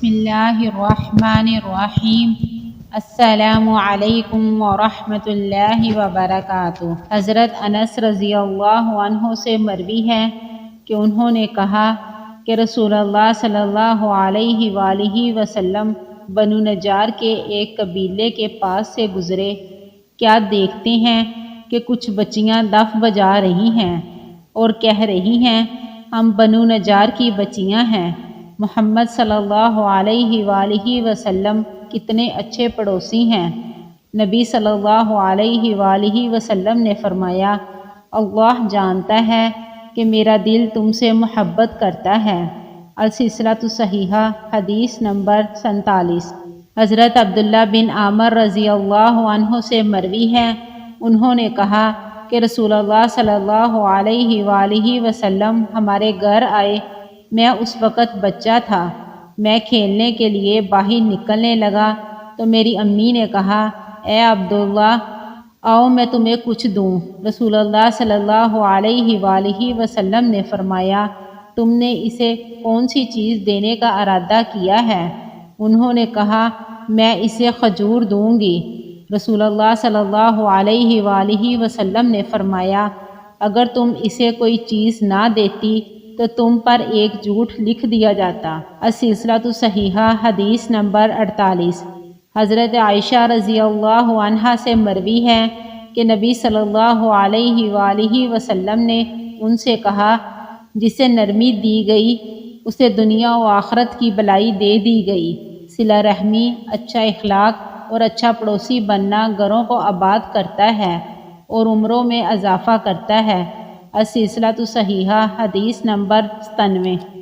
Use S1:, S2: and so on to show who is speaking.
S1: بسم اللہ الرحمن الرحیم۔ السلام علیکم ورحمۃ اللہ وبرکاتہ۔ حضرت انس رضی اللہ عنہ سے مروی ہے کہ انہوں نے کہا کہ رسول اللہ صلی اللہ علیہ وآلہ وسلم بنو نجار کے ایک قبیلے کے پاس سے گزرے۔ کیا دیکھتے ہیں کہ کچھ بچیاں دف بجا رہی ہیں اور کہہ رہی ہیں ہم بنو نجار کی بچیاں ہیں۔ محمد صلی اللہ علیہ وآلہ وسلم کتنے اچھے پڑوسی ہیں۔ نبی صلی اللہ علیہ وآلہ وسلم نے فرمایا اللہ جانتا ہے کہ میرا دل تم سے محبت کرتا ہے۔ السلسلۃ الصحیحہ حدیث نمبر 47۔ حضرت عبداللہ بن عامر رضی اللہ عنہ سے مروی ہے، انہوں نے کہا کہ رسول اللہ صلی اللہ علیہ وآلہ وسلم ہمارے گھر آئے۔ میں اس وقت بچہ تھا۔ میں کھیلنے کے لیے باہر نکلنے لگا تو میری امی نے کہا اے عبداللہ آؤ میں تمہیں کچھ دوں۔ رسول اللہ صلی اللہ علیہ وآلہ وسلم نے فرمایا تم نے اسے کون سی چیز دینے کا ارادہ کیا ہے؟ انہوں نے کہا میں اسے کھجور دوں گی۔ رسول اللہ صلی اللہ علیہ وآلہ وسلم نے فرمایا اگر تم اسے کوئی چیز نہ دیتی تو تم پر ایک جھوٹ لکھ دیا جاتا۔ السلسلۃ الصحیحہ حدیث نمبر 48۔ حضرت عائشہ رضی اللہ عنہا سے مروی ہے کہ نبی صلی اللہ علیہ وآلہ وسلم نے ان سے کہا جسے نرمی دی گئی اسے دنیا و آخرت کی بلائی دے دی گئی۔ صلہ رحمی، اچھا اخلاق اور اچھا پڑوسی بننا گھروں کو آباد کرتا ہے اور عمروں میں اضافہ کرتا ہے۔ السلسلۃ الصحیحہ حدیث نمبر 97۔